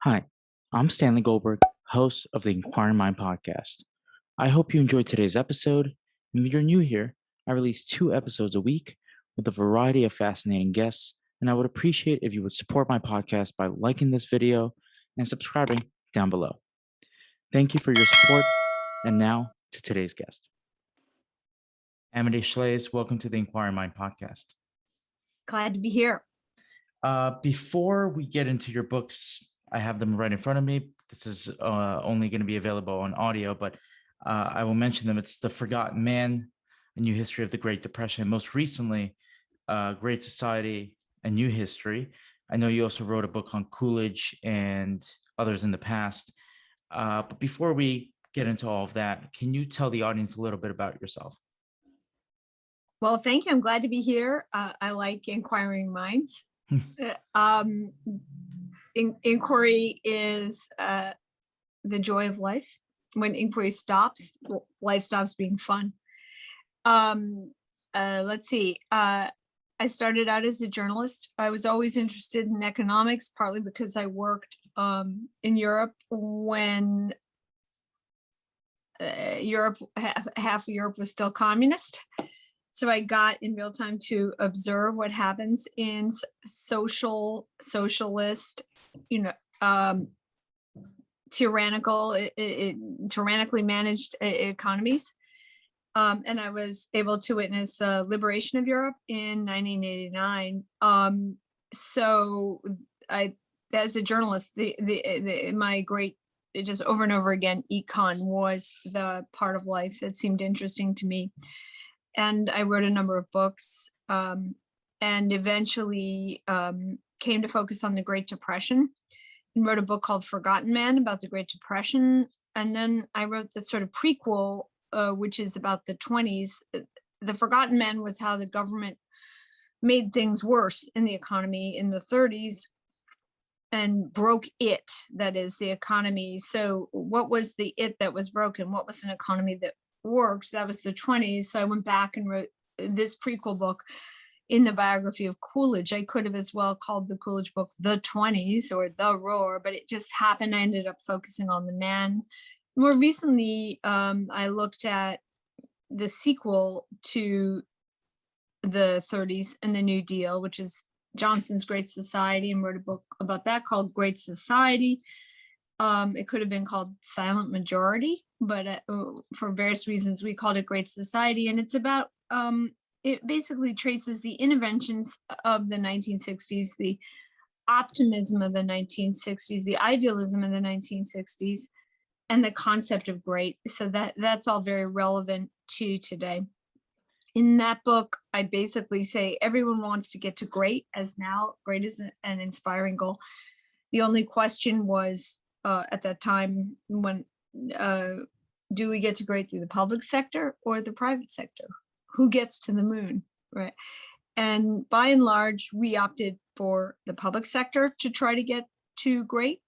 Hi, I'm Stanley Goldberg, host of the Inquiring Mind podcast. I hope you enjoyed today's episode. And if you're new here, I release 2 episodes a week with a variety of fascinating guests, and I would appreciate if you would support my podcast by liking this video and subscribing down below. Thank you for your support, and now to today's guest. Amity Shlaes, welcome to the Inquiring Mind podcast. Glad to be here. Before we get into your books, I have them right in front of me. This is only going to be available on audio, but I will mention them. It's The Forgotten Man, A New History of the Great Depression. Most recently, Great Society, A New History. I know you also wrote a book on Coolidge and others in the past. But before we get into all of that, can you tell the audience a little bit about yourself? Well, thank you. I'm glad to be here. I like inquiring minds. Inquiry is the joy of life. When inquiry stops, life stops being fun. Let's see. I started out as a journalist. I was always interested in economics, partly because I worked in Europe when half of Europe was still communist. So I got in real time to observe what happens in socialist, tyrannically managed economies. And I was able to witness the liberation of Europe in 1989. So as a journalist, just over and over again, econ was the part of life that seemed interesting to me. And I wrote a number of books and eventually came to focus on the Great Depression and wrote a book called Forgotten Man about the Great Depression. And then I wrote the sort of prequel, which is about the 20s. The Forgotten Man was how the government made things worse in the economy in the 30s and broke it, that is the economy. So what was the it that was broken? What was an economy that worked? That was the 20s. So I went back and wrote this prequel book in the biography of Coolidge. I could have as well called the Coolidge book The 20s or The Roar, but it just happened. I ended up focusing on the man. More recently, I looked at the sequel to the 30s and the New Deal, which is Johnson's Great Society, and wrote a book about that called Great Society. It could have been called Silent Majority, but for various reasons, we called it Great Society. And it's about, it basically traces the interventions of the 1960s, the optimism of the 1960s, the idealism of the 1960s, and the concept of great. So that's all very relevant to today. In that book, I basically say everyone wants to get to great, as now great is an inspiring goal. The only question was at that time, when do we get to great through the public sector or the private sector? Who gets to the moon, right? And by and large, we opted for the public sector to try to get to great,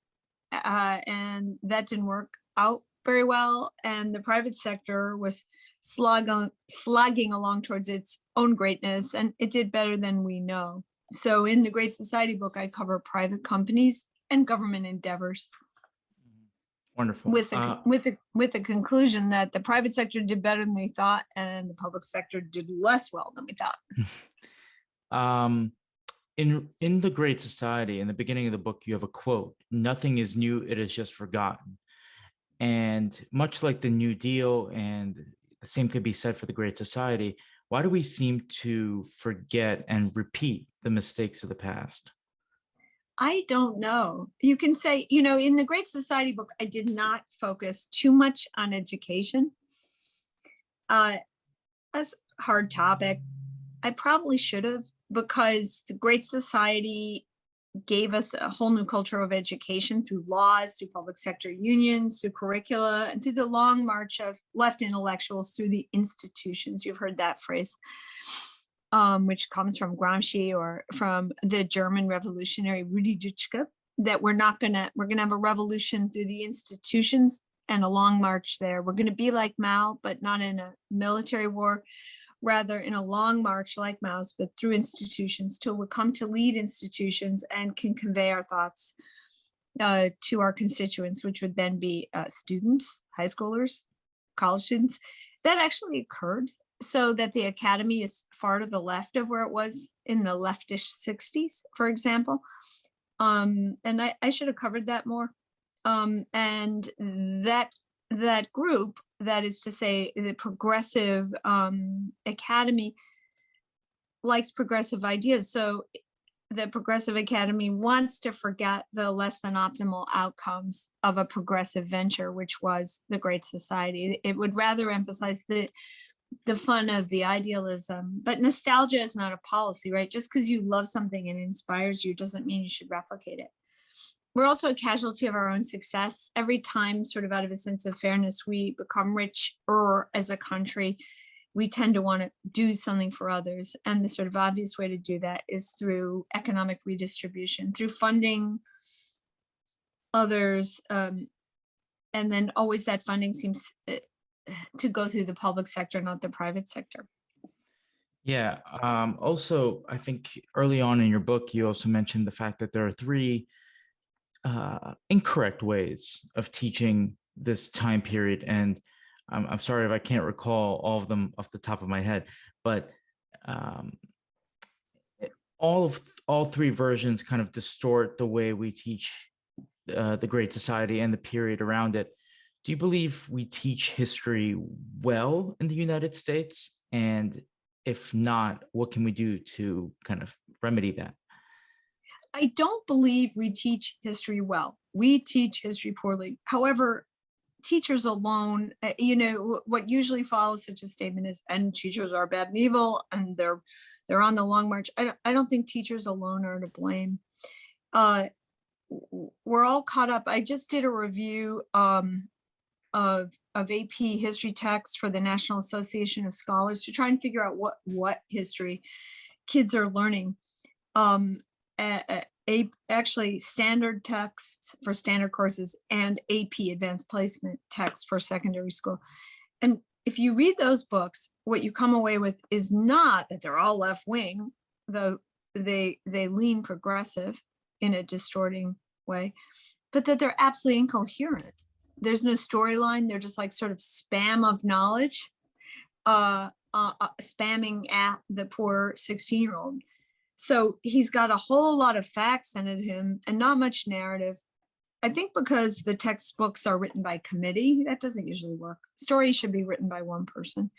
and that didn't work out very well. And the private sector was slogging along towards its own greatness, and it did better than we know. So in the Great Society book, I cover private companies and government endeavors. Wonderful. With the conclusion that the private sector did better than we thought, and the public sector did less well than we thought. In the Great Society, in the beginning of the book, you have a quote: "Nothing is new; it is just forgotten." And much like the New Deal, and the same could be said for the Great Society, why do we seem to forget and repeat the mistakes of the past? I don't know. You can say, in the Great Society book, I did not focus too much on education. That's a hard topic. I probably should have, because the Great Society gave us a whole new culture of education through laws, through public sector unions, through curricula, and through the long march of left intellectuals through the institutions. You've heard that phrase, which comes from Gramsci or from the German revolutionary Rudi Dutschke, that we're going to have a revolution through the institutions and a long march there. We're going to be like Mao, but not in a military war, rather in a long march like Mao's, but through institutions, till we come to lead institutions and can convey our thoughts to our constituents, which would then be students, high schoolers, college students. That actually occurred, so that the academy is far to the left of where it was in the leftish 60s, for example. And I should have covered that more. And that group, that is to say, the progressive academy, likes progressive ideas. So the progressive academy wants to forget the less than optimal outcomes of a progressive venture, which was the Great Society. It would rather emphasize the fun of the idealism. But nostalgia is not a policy, right? Just because you love something and it inspires you doesn't mean you should replicate it. We're also a casualty of our own success. Every time, sort of out of a sense of fairness, we become richer as a country, we tend to want to do something for others. And the sort of obvious way to do that is through economic redistribution, through funding others. And then always that funding seems to go through the public sector, not the private sector. Yeah. Also, I think early on in your book, you also mentioned the fact that there are three incorrect ways of teaching this time period. And I'm sorry if I can't recall all of them off the top of my head, but all three versions kind of distort the way we teach the Great Society and the period around it. Do you believe we teach history well in the United States? And if not, what can we do to kind of remedy that? I don't believe we teach history well. We teach history poorly. However, teachers alone, what usually follows such a statement is, and teachers are bad and evil, and they're on the long march. I don't think teachers alone are to blame. We're all caught up. I just did a review of AP history texts for the National Association of Scholars to try and figure out what history kids are learning. Actually, standard texts for standard courses and AP advanced placement texts for secondary school. And if you read those books, what you come away with is not that they're all left wing, though they lean progressive in a distorting way, but that they're absolutely incoherent. There's no storyline. They're just like sort of spam of knowledge, spamming at the poor 16-year-old. So he's got a whole lot of facts sent at him and not much narrative. I think because the textbooks are written by committee, that doesn't usually work. Stories should be written by one person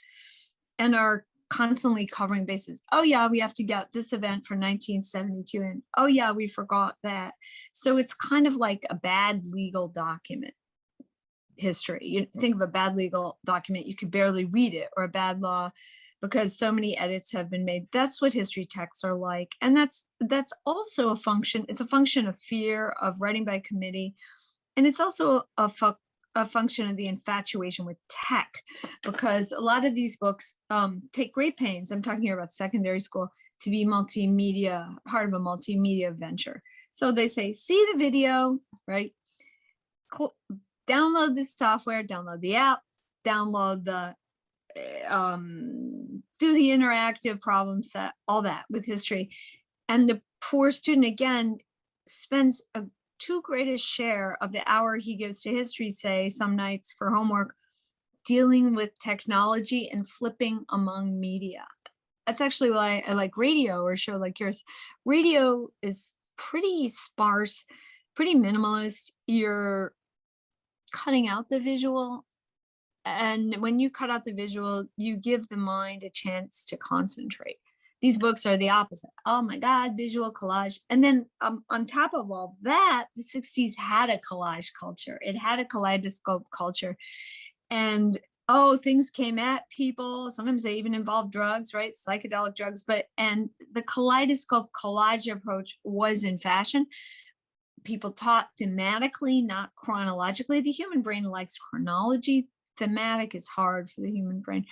and are constantly covering bases. Oh yeah, we have to get this event from 1972. And oh yeah, we forgot that. So it's kind of like a bad legal document. History. You think of a bad legal document, you could barely read it, or a bad law, because so many edits have been made. That's what history texts are like. And that's also a function. It's a function of fear of writing by committee. And it's also a function of the infatuation with tech, because a lot of these books take great pains, I'm talking here about secondary school, to be multimedia, part of a multimedia venture. So they say, see the video, right? Download this software, download the app, download the, do the interactive problem set, all that with history. And the poor student, again, spends a too great a share of the hour he gives to history, say, some nights for homework, dealing with technology and flipping among media. That's actually why I like radio, or a show like yours. Radio is pretty sparse, pretty minimalist. You're cutting out the visual. And when you cut out the visual, you give the mind a chance to concentrate. These books are the opposite. Oh my God, visual collage. And then on top of all that, the 60s had a collage culture. It had a kaleidoscope culture. And things came at people. Sometimes they even involved drugs, right? Psychedelic drugs. And the kaleidoscope collage approach was in fashion. People taught thematically, not chronologically. The human brain likes chronology. Thematic is hard for the human brain.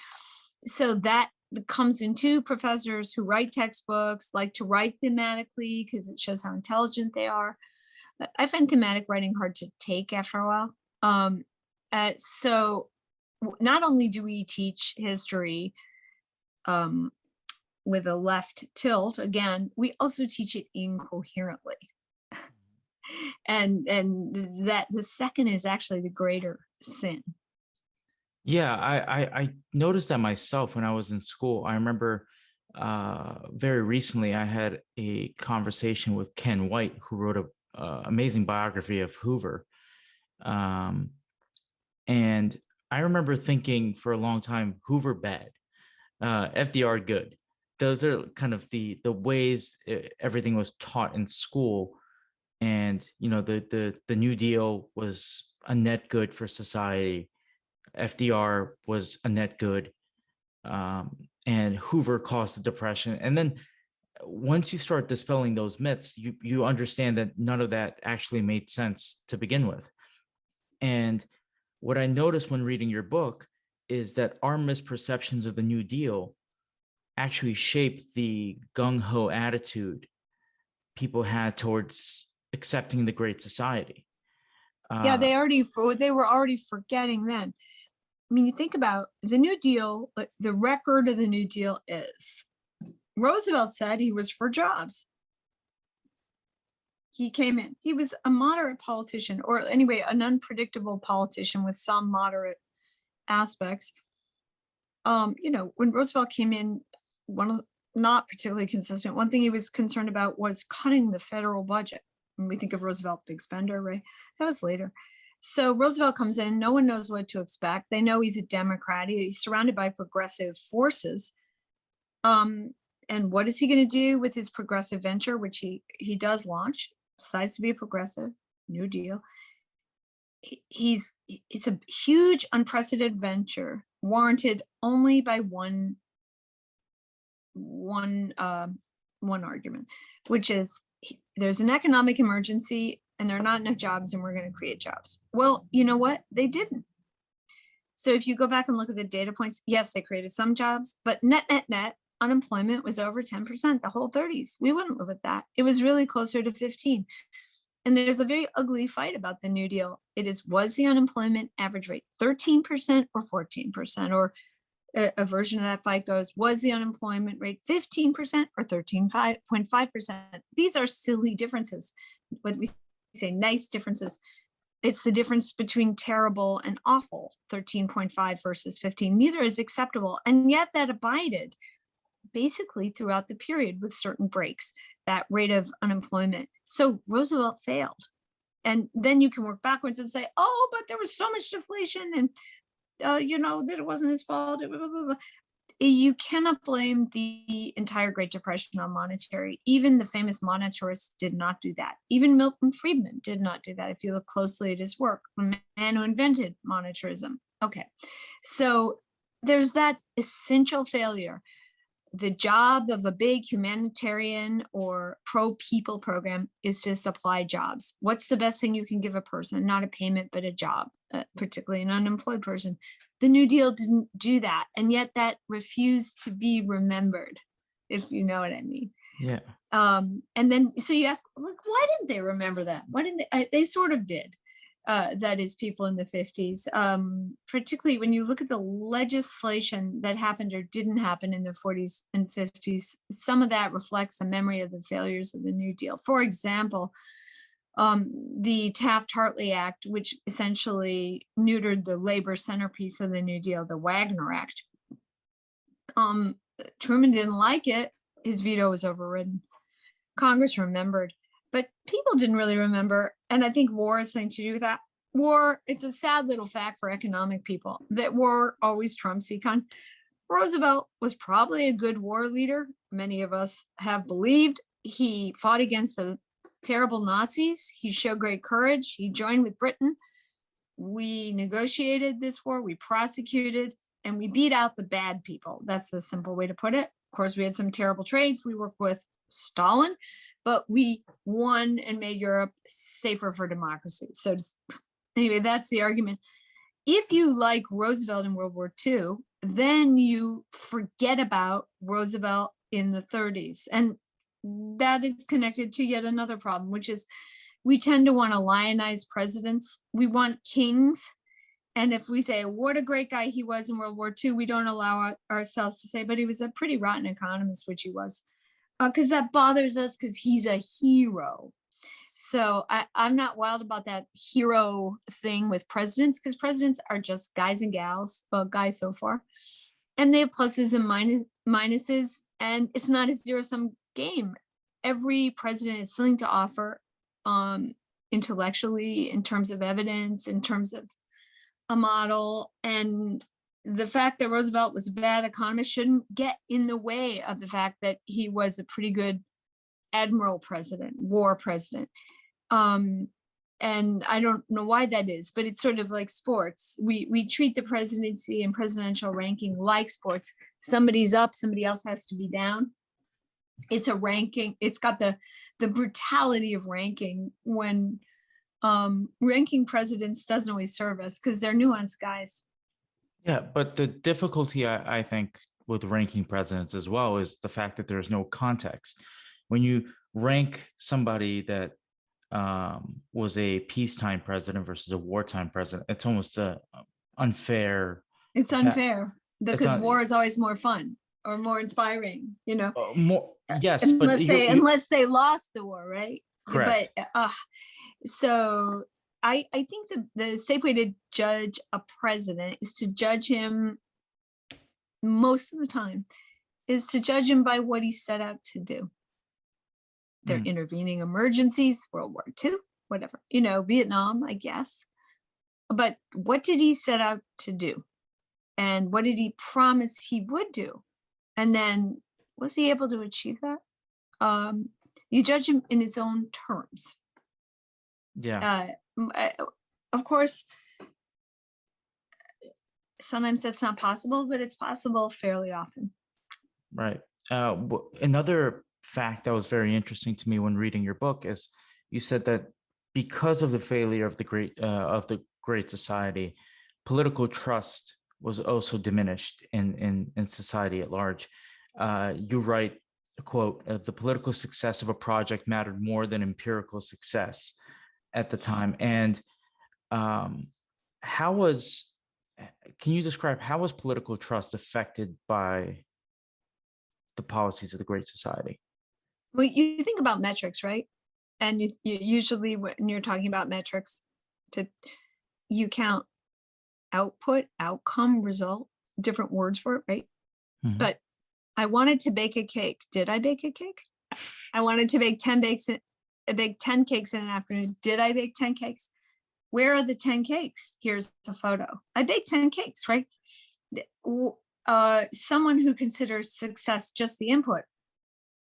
So that comes into professors who write textbooks, like to write thematically because it shows how intelligent they are. I find thematic writing hard to take after a while. So not only do we teach history with a left tilt, again, we also teach it incoherently. and that the second is actually the greater sin. Yeah, I noticed that myself when I was in school. I remember very recently I had a conversation with Ken White, who wrote a amazing biography of Hoover. Um, and I remember thinking for a long time, Hoover bad, FDR good. Those are kind of the ways everything was taught in school. And the New Deal was a net good for society. FDR was a net good, and Hoover caused the depression. And then once you start dispelling those myths, you understand that none of that actually made sense to begin with. And what I noticed when reading your book is that our misperceptions of the New Deal actually shaped the gung-ho attitude people had towards accepting the Great Society. Yeah, they were already forgetting then. I mean, you think about the New Deal, the record of the New Deal is Roosevelt said he was for jobs. He came in, he was a moderate politician, or anyway, an unpredictable politician with some moderate aspects. When Roosevelt came in, not particularly consistent, one thing he was concerned about was cutting the federal budget. When we think of Roosevelt, big spender, right? That was later. So Roosevelt comes in, no one knows what to expect. They know he's a Democrat. He's surrounded by progressive forces. And what is he going to do with his progressive venture, which he does launch, decides to be a progressive, New Deal. It's a huge, unprecedented venture, warranted only by one argument, which is there's an economic emergency and there are not enough jobs and we're going to create jobs. Well, you know what? They didn't. So if you go back and look at the data points, yes, they created some jobs, but net, unemployment was over 10% the whole 30s. We wouldn't live with that. It was really closer to 15. And there's a very ugly fight about the New Deal. Was the unemployment average rate 13% or 14%? Or a version of that fight goes, was the unemployment rate 15% or 13.5%? These are silly differences. What we say, nice differences. It's the difference between terrible and awful, 13.5 versus 15. Neither is acceptable. And yet that abided basically throughout the period with certain breaks, that rate of unemployment. So Roosevelt failed. And then you can work backwards and say, oh, but there was so much deflation and, that it wasn't his fault. Blah, blah, blah, blah. You cannot blame the entire Great Depression on monetary. Even the famous monetarists did not do that. Even Milton Friedman did not do that. If you look closely at his work, the man who invented monetarism. Okay, so there's that essential failure. The job of a big humanitarian or pro-people program is to supply jobs. What's the best thing you can give a person? Not a payment, but a job, particularly an unemployed person. The New Deal didn't do that. And yet that refused to be remembered, if you know what I mean. Yeah. And then, so you ask, like, why didn't they remember that? Why didn't they? They sort of did. That is people in the 50s, particularly when you look at the legislation that happened or didn't happen in the 40s and 50s, some of that reflects a memory of the failures of the New Deal. For example, the Taft-Hartley Act, which essentially neutered the labor centerpiece of the New Deal, the Wagner Act. Truman didn't like it. His veto was overridden. Congress remembered. But people didn't really remember. And I think war has something to do with that. War, it's a sad little fact for economic people that war always trumps econ. Roosevelt was probably a good war leader. Many of us have believed. He fought against the terrible Nazis. He showed great courage. He joined with Britain. We negotiated this war. We prosecuted and we beat out the bad people. That's the simple way to put it. Of course, we had some terrible trades. We worked with Stalin, but we won and made Europe safer for democracy. So anyway, that's the argument. If you like Roosevelt in World War II, then you forget about Roosevelt in the 30s. And that is connected to yet another problem, which is we tend to want to lionize presidents. We want kings. And if we say, what a great guy he was in World War II, we don't allow ourselves to say, but he was a pretty rotten economist, which he was. Because that bothers us because he's a hero. So I'm not wild about that hero thing with presidents, because presidents are just guys and gals, well, guys so far, and they have pluses and minuses, and it's not a zero-sum game. Every president has something to offer, intellectually, in terms of evidence, in terms of a model, and the fact that Roosevelt was a bad economist shouldn't get in the way of the fact that he was a pretty good admiral president, war president. And I don't know why that is, but it's sort of like sports. We treat the presidency and presidential ranking like sports. Somebody's up, somebody else has to be down. It's a ranking. It's got the brutality of ranking, when ranking presidents doesn't always serve us because they're nuanced guys. Yeah, but the difficulty I think with ranking presidents as well is the fact that there's no context. When you rank somebody that was a peacetime president versus a wartime president, it's almost unfair. It's unfair because not, war is always more fun or more inspiring, you know. More, yes, unless but unless they lost the war, right? Correct. But so I think the safe way to judge a president is to judge him, most of the time, is to judge him by what he set out to do. They're intervening emergencies, World War II, whatever, you know, Vietnam, I guess. But what did he set out to do? And what did he promise he would do? And then was he able to achieve that? You judge him in his own terms. Yeah. Of course, sometimes that's not possible, but it's possible fairly often. Right. Another fact that was very interesting to me when reading your book is you said that because of the failure of the Great Society, political trust was also diminished in society at large. You write, quote, the political success of a project mattered more than empirical success at the time. And can you describe how was political trust affected by the policies of the Great Society? Well, you think about metrics, right? And you usually, when you're talking about metrics, you count output, outcome, result, different words for it, right? Mm-hmm. But I wanted to bake a cake. Did I bake a cake? I wanted to bake 10 cakes in an afternoon. Did I bake 10 cakes? Where are the 10 cakes? Here's a photo. I baked 10 cakes, right? Someone who considers success just the input,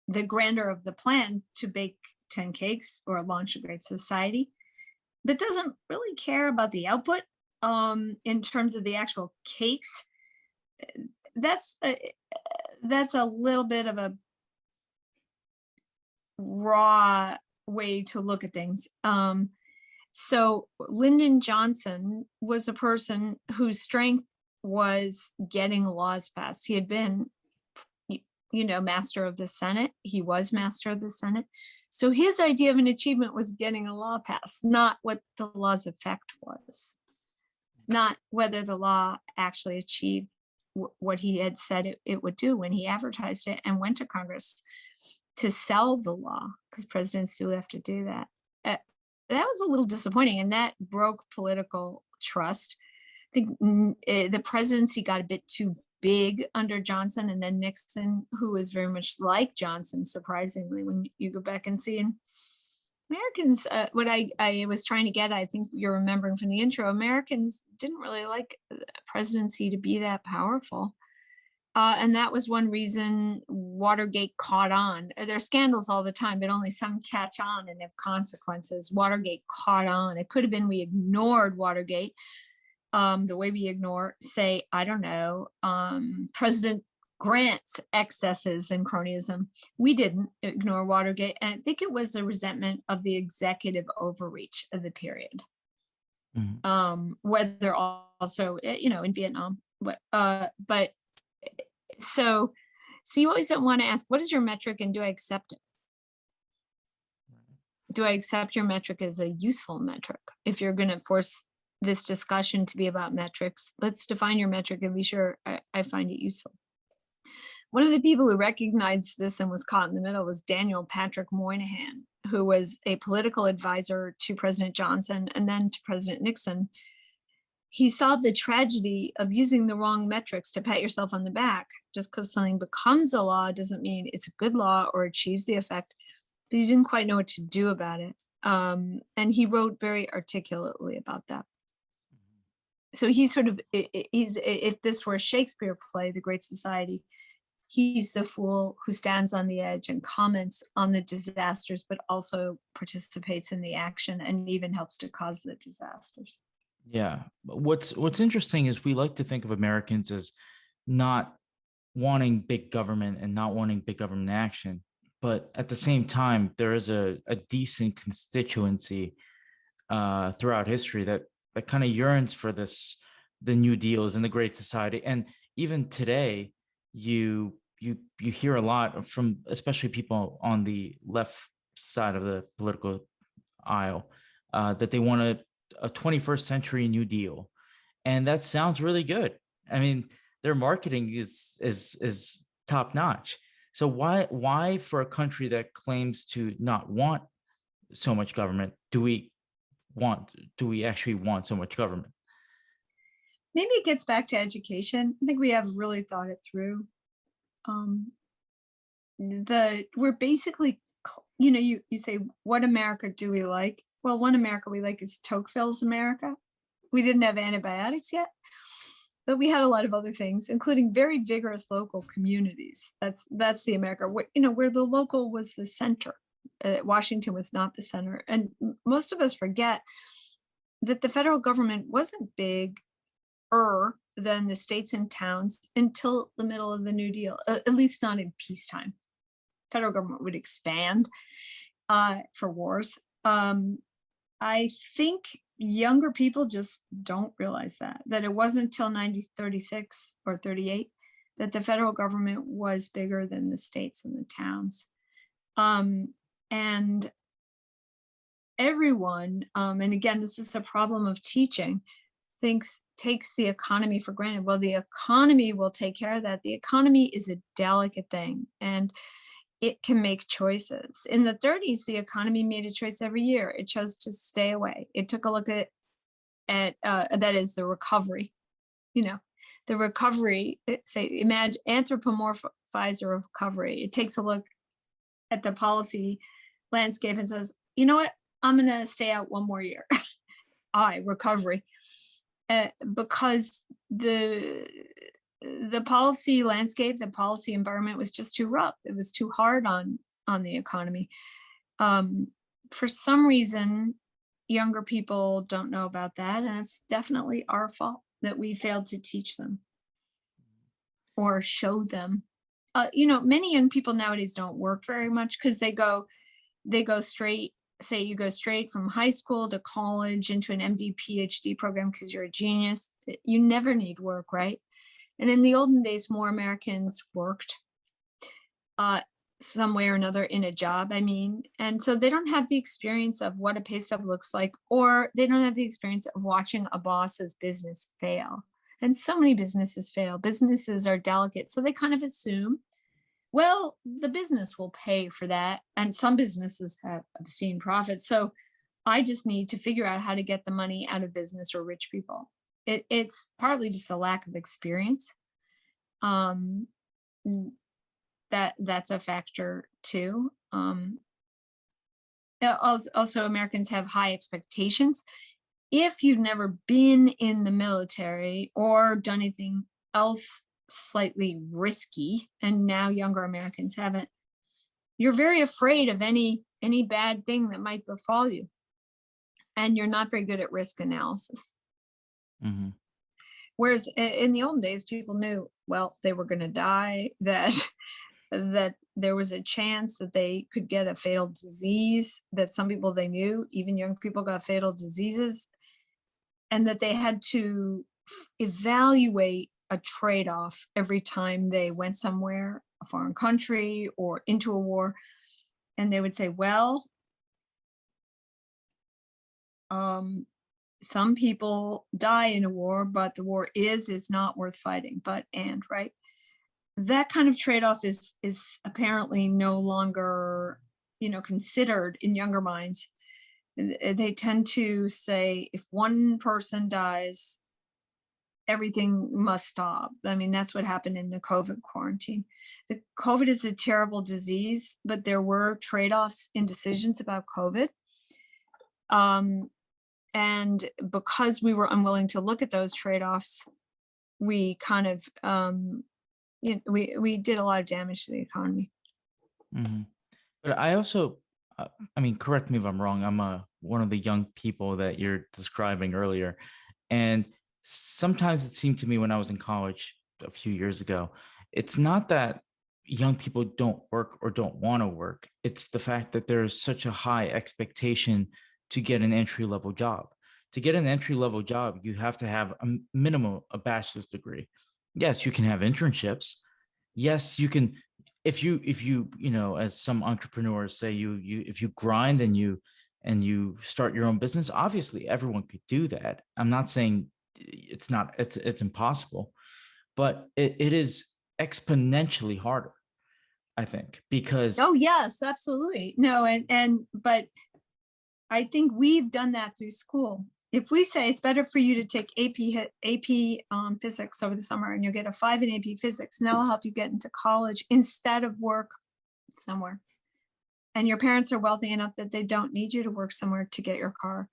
the grandeur of the plan to bake 10 cakes or launch a great society, but doesn't really care about the output in terms of the actual cakes. That's a little bit of a raw way to look at things. So Lyndon Johnson was a person whose strength was getting laws passed. He had been, master of the Senate. He was master of the Senate. So his idea of an achievement was getting a law passed, not what the law's effect was, not whether the law actually achieved what he had said it would do when he advertised it and went to Congress to sell the law, because presidents do have to do that. That was a little disappointing, and that broke political trust. I think the presidency got a bit too big under Johnson, and then Nixon, who was very much like Johnson, surprisingly, when you go back and see. Americans, what I was trying to get, I think you're remembering from the intro, Americans didn't really like the presidency to be that powerful. And that was one reason Watergate caught on. There are scandals all the time, but only some catch on and have consequences. Watergate caught on. It could have been we ignored Watergate the way we ignore, say, I don't know, President Grant's excesses and cronyism. We didn't ignore Watergate. And I think it was a resentment of the executive overreach of the period. Mm-hmm. Whether also, in Vietnam, but so you always don't want to ask, what is your metric and do I accept it? Do I accept your metric as a useful metric? If you're going to force this discussion to be about metrics, let's define your metric and be sure I find it useful. One of the people who recognized this and was caught in the middle was Daniel Patrick Moynihan, who was a political advisor to President Johnson and then to President Nixon. He saw the tragedy of using the wrong metrics to pat yourself on the back. Just because something becomes a law doesn't mean it's a good law or achieves the effect, but he didn't quite know what to do about it. And he wrote very articulately about that. So he's sort of, if this were a Shakespeare play, The Great Society, he's the fool who stands on the edge and comments on the disasters, but also participates in the action and even helps to cause the disasters. Yeah. What's interesting is we like to think of Americans as not wanting big government and not wanting big government action. But at the same time, there is a decent constituency throughout history that kind of yearns for the New Deals and the Great Society. And even today, you hear a lot from especially people on the left side of the political aisle that they want a 21st century New Deal, and that sounds really good. I mean, their marketing is top notch. So why for a country that claims to not want so much government do we actually want so much government? Maybe it gets back to education. I think we have really thought it through. We're basically, you say, what America do we like? Well, one America we like is Tocqueville's America. We didn't have antibiotics yet, but we had a lot of other things, including very vigorous local communities. That's the America where the local was the center. Washington was not the center. And most of us forget that the federal government wasn't bigger than the states and towns until the middle of the New Deal, at least not in peacetime. Federal government would expand for wars. I think younger people just don't realize that it wasn't until 1936 or 38 that the federal government was bigger than the states and the towns. And everyone, and again, this is a problem of teaching, takes the economy for granted. Well, the economy will take care of that. The economy is a delicate thing, and it can make choices. In the 30s, the economy made a choice every year. It chose to stay away. It took a look at that is the recovery. The recovery. Imagine anthropomorphize a recovery. It takes a look at the policy landscape and says, you know what? I'm going to stay out one more year. Recovery. Because the policy landscape, the policy environment was just too rough. It was too hard on the economy. For some reason, younger people don't know about that, and it's definitely our fault that we failed to teach them or show them. Many young people nowadays don't work very much because they go straight. Say you go straight from high school to college into an MD, PhD program because you're a genius. You never need work, right? And in the olden days, more Americans worked some way or another in a job, and so they don't have the experience of what a pay stub looks like, or they don't have the experience of watching a boss's business fail. And so many businesses fail. Businesses are delicate, so they kind of assume, well, the business will pay for that. And some businesses have obscene profits. So I just need to figure out how to get the money out of business or rich people. It's partly just a lack of experience. That's a factor too. Also, Americans have high expectations. If you've never been in the military or done anything else slightly risky, and now younger Americans haven't, you're very afraid of any bad thing that might befall you, and you're not very good at risk analysis. Mm-hmm. Whereas in the olden days, people knew, well, they were going to die, that there was a chance that they could get a fatal disease, that some people they knew, even young people, got fatal diseases, and that they had to evaluate a trade-off every time they went somewhere, a foreign country or into a war. And they would say, well, some people die in a war, but the war is not worth fighting. Right? that kind of trade-off is apparently no longer, considered in younger minds. They tend to say if one person dies, everything must stop. I mean, that's what happened in the COVID quarantine. The COVID is a terrible disease, but there were trade-offs in decisions about COVID. And because we were unwilling to look at those trade-offs, we kind of, we did a lot of damage to the economy. Mhm. But I also, I mean, correct me if I'm wrong. I'm one of the young people that you're describing earlier. And sometimes it seemed to me when I was in college a few years ago, it's not that young people don't work or don't want to work. It's the fact that there's such a high expectation to get an entry level job. To get an entry level job, you have to have a minimum a bachelor's degree. Yes, you can have internships. Yes, you can if you as some entrepreneurs say, you if you grind and you start your own business, obviously everyone could do that. I'm not saying it's impossible, but it is exponentially harder, I think, because Oh, yes, absolutely. No, but I think we've done that through school. If we say it's better for you to take AP physics over the summer and you'll get a 5 in AP physics, and that'll help you get into college instead of work somewhere. And your parents are wealthy enough that they don't need you to work somewhere to get your car.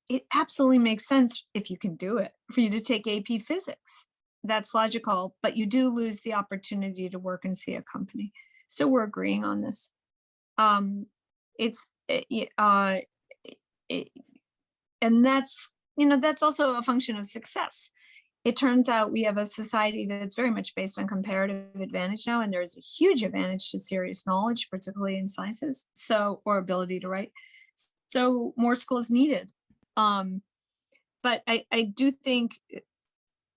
It absolutely makes sense, if you can do it, for you to take AP physics. That's logical, but you do lose the opportunity to work and see a company. So we're agreeing on this. It's and that's also a function of success. It turns out we have a society that's very much based on comparative advantage now, and there's a huge advantage to serious knowledge, particularly in sciences, or ability to write. So more schools needed. But I do think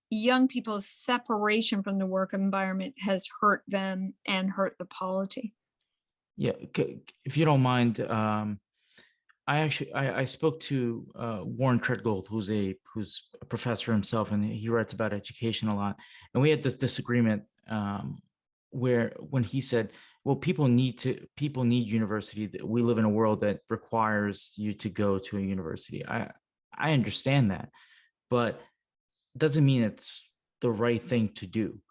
young people's separation from the work environment has hurt them and hurt the polity. yeah, if you don't mind, I spoke to Warren Treadgold, who's a professor himself, and he writes about education a lot. And we had this disagreement where when he said, "Well, people need university. We live in a world that requires you to go to a university." I understand that, but doesn't mean it's the right thing to do.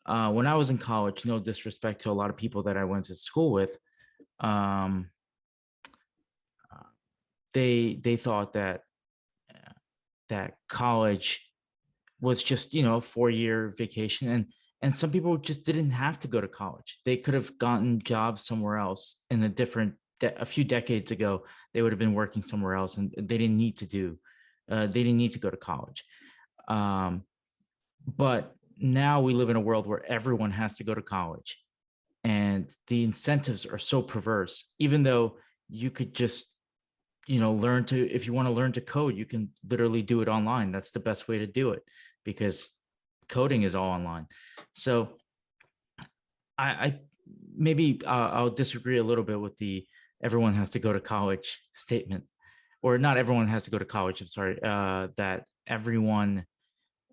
When I was in college, no disrespect to a lot of people that I went to school with, um, they thought that college was just a 4-year vacation, and some people just didn't have to go to college. They could have gotten jobs somewhere else in a few decades ago. They would have been working somewhere else, and they didn't need to go to college. But now we live in a world where everyone has to go to college, and the incentives are so perverse. Even though you could just if you want to learn to code, you can literally do it online. That's the best way to do it, because coding is all online. So I maybe I'll disagree a little bit with the everyone has to go to college statement, or not everyone has to go to college. I'm sorry, that everyone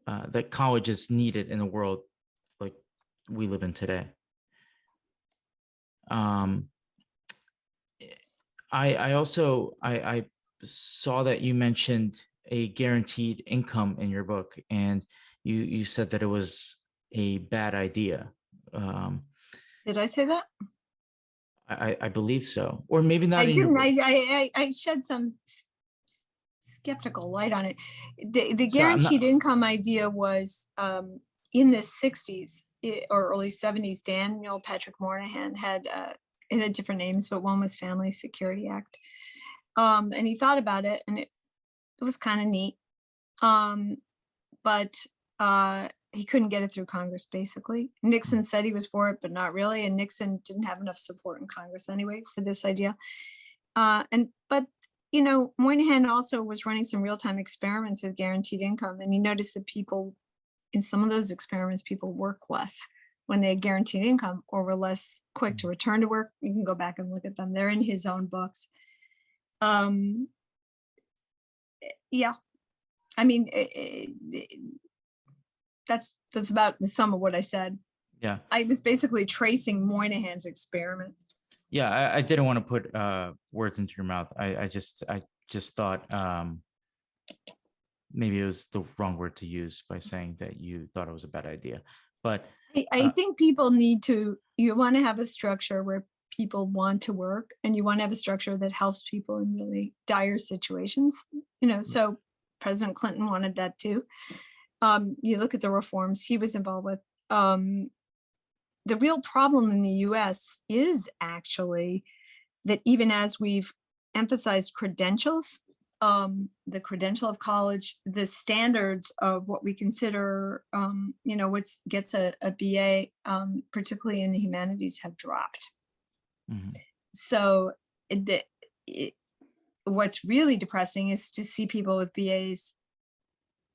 that college is needed in a world like we live in today. I also I saw that you mentioned a guaranteed income in your book, and you said that it was a bad idea. Did I say that? I believe so, or maybe not. I in your didn't. book. I shed some skeptical light on it. The So I'm not. guaranteed income idea was in the 60s or early 70s. Daniel Patrick Moynihan it had different names, but one was Family Security Act. And he thought about it, and it was kind of neat. But he couldn't get it through Congress, basically. Nixon said he was for it, but not really. And Nixon didn't have enough support in Congress anyway for this idea. But Moynihan also was running some real-time experiments with guaranteed income, and he noticed that people in some of those experiments, people work less when they had guaranteed income, or were less quick to return to work. You can go back and look at them. They're in his own books. Yeah, I mean, that's about the sum of what I said. Yeah. I was basically tracing Moynihan's experiment. Yeah, I didn't want to put words into your mouth. I just thought maybe it was the wrong word to use by saying that you thought it was a bad idea. But I think people need to, you want to have a structure where people want to work, and you want to have a structure that helps people in really dire situations. So President Clinton wanted that too. You look at the reforms he was involved with. The real problem in the US is actually that even as we've emphasized credentials, the credential of college, the standards of what we consider, what gets a BA, particularly in the humanities, have dropped. mhm. So what's really depressing is to see people with BAs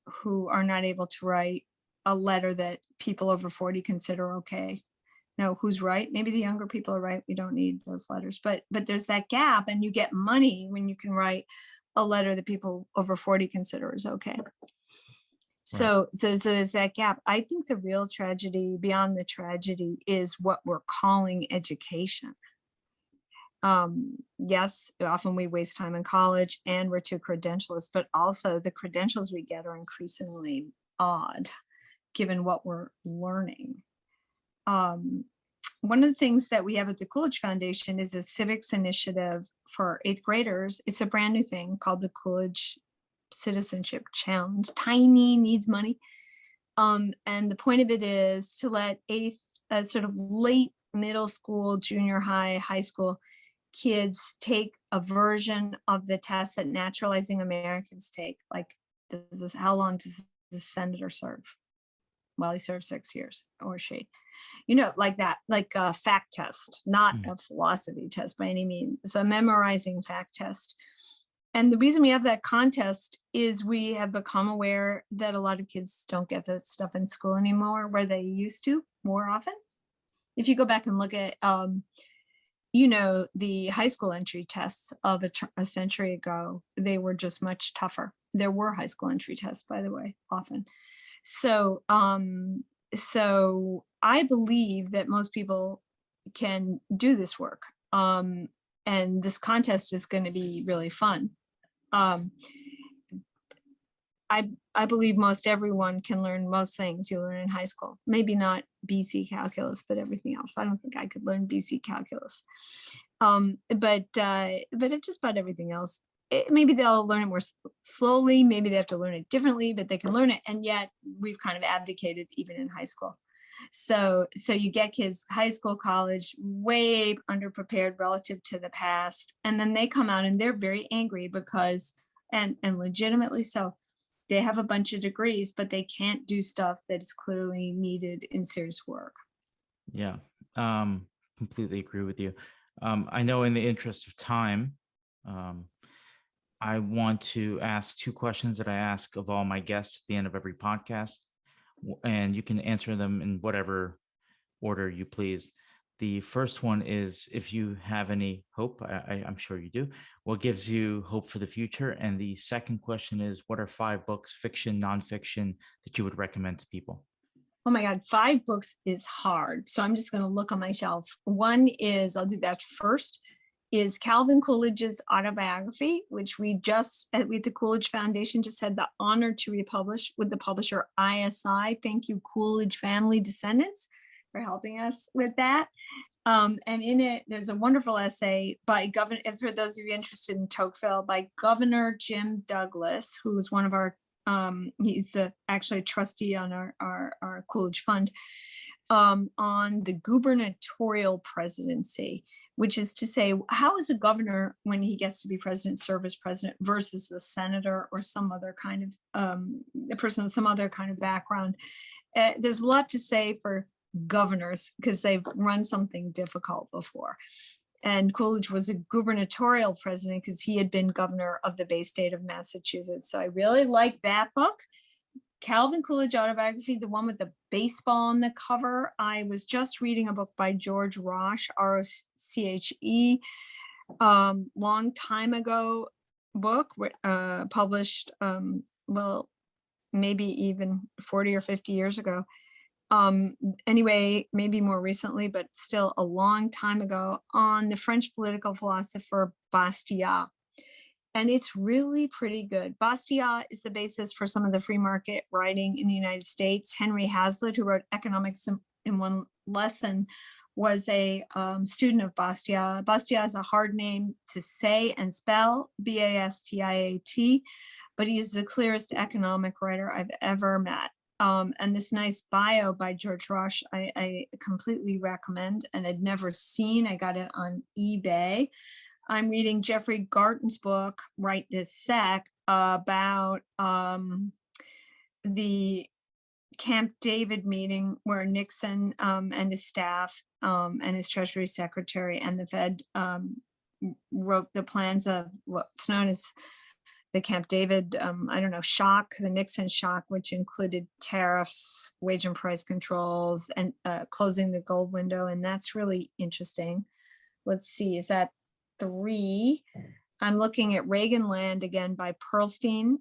who are not able to write a letter that people over 40 consider okay. No, who's right? Maybe the younger people are right. We don't need those letters, but there's that gap, and you get money when you can write a letter that people over 40 consider is okay. So there's that gap. I think the real tragedy, beyond the tragedy, is what we're calling education. Yes, often we waste time in college and we're too credentialist, but also the credentials we get are increasingly odd given what we're learning. One of the things that we have at the Coolidge Foundation is a civics initiative for 8th graders. It's a brand new thing called the Coolidge Citizenship Challenge. Tiny, needs money. And the point of it is to let sort of late middle school, junior high, high school kids take a version of the test that naturalizing Americans take. Like, how long does the senator serve? Well, he served 6 years, or she, like that, like a fact test, not a philosophy test by any means. It's a memorizing fact test. And the reason we have that contest is we have become aware that a lot of kids don't get that stuff in school anymore, where they used to more often. If you go back and look at, the high school entry tests of a century ago, they were just much tougher. There were high school entry tests, by the way, often. So I believe that most people can do this work. And this contest is going to be really fun. I believe most everyone can learn most things you learn in high school. Maybe not BC calculus, but everything else. I don't think I could learn BC calculus. But just about everything else. Maybe they'll learn it more slowly. Maybe they have to learn it differently, but they can learn it. And yet we've kind of abdicated even in high school. So you get kids, high school, college, way underprepared relative to the past. And then they come out and they're very angry because, and legitimately so, they have a bunch of degrees, but they can't do stuff that is clearly needed in serious work. Yeah, completely agree with you. I know in the interest of time, I want to ask 2 questions that I ask of all my guests at the end of every podcast, and you can answer them in whatever order you please. The first one is, if you have any hope, I'm sure you do, what gives you hope for the future? And the second question is, what are 5 books, fiction, nonfiction, that you would recommend to people? Oh my God, 5 books is hard. So I'm just going to look on my shelf. One is, I'll do that first, is Calvin Coolidge's autobiography, which we at the Coolidge Foundation just had the honor to republish with the publisher ISI. Thank you, Coolidge family descendants, for helping us with that. And in it, there's a wonderful essay by Governor, for those of you interested in Tocqueville, by Governor Jim Douglas, who was one of our, he's actually a trustee on our Coolidge Fund, on the gubernatorial presidency, which is to say, how is a governor, when he gets to be president, serve as president versus the senator or some other kind of, a person with some other kind of background. There's a lot to say for governors because they've run something difficult before. And Coolidge was a gubernatorial president because he had been governor of the Bay State of Massachusetts. So I really like that book. Calvin Coolidge autobiography, the one with the baseball on the cover. I was just reading a book by George Roche, R-O-C-H-E, long time ago book, published, maybe even 40 or 50 years ago. Anyway, maybe more recently, but still a long time ago, on the French political philosopher Bastiat. And it's really pretty good. Bastiat is the basis for some of the free market writing in the United States. Henry Hazlitt, who wrote Economics in One Lesson, was a student of Bastiat. Bastiat is a hard name to say and spell, Bastiat, but he's the clearest economic writer I've ever met. And this nice bio by George Rush, I completely recommend, and I'd never seen. I got it on eBay. I'm reading Jeffrey Garton's book, Right This Sec, about the Camp David meeting where Nixon and his staff and his Treasury Secretary and the Fed wrote the plans of what's known as the Camp David, shock, the Nixon shock, which included tariffs, wage and price controls, and closing the gold window. And that's really interesting. Let's see, is that 3? I'm looking at Reaganland again by Pearlstein,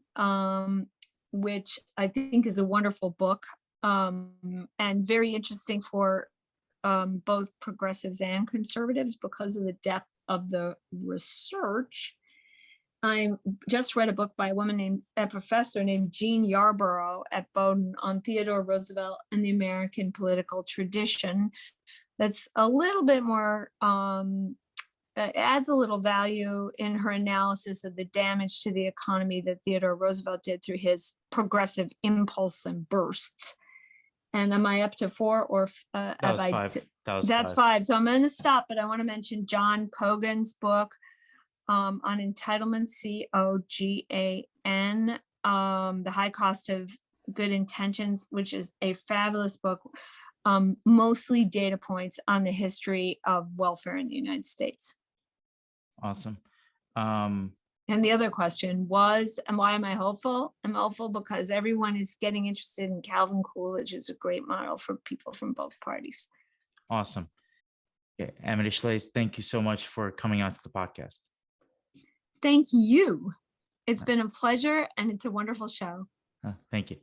which I think is a wonderful book and very interesting for both progressives and conservatives because of the depth of the research. I just read a book by a professor named Jean Yarborough at Bowdoin on Theodore Roosevelt and the American political tradition. That's a little bit more, adds a little value in her analysis of the damage to the economy that Theodore Roosevelt did through his progressive impulse and bursts. And am I up to 4 or that was 5? That's 5. So I'm going to stop, but I want to mention John Cogan's book on entitlement, COGAN, The High Cost of Good Intentions, which is a fabulous book, mostly data points on the history of welfare in the United States. Awesome. And the other question was, and why am I hopeful? I'm hopeful because everyone is getting interested in Calvin Coolidge, who's a great model for people from both parties. Awesome. Okay. Amity Shlaes, thank you so much for coming on to the podcast. Thank you. It's been a pleasure and it's a wonderful show. Thank you.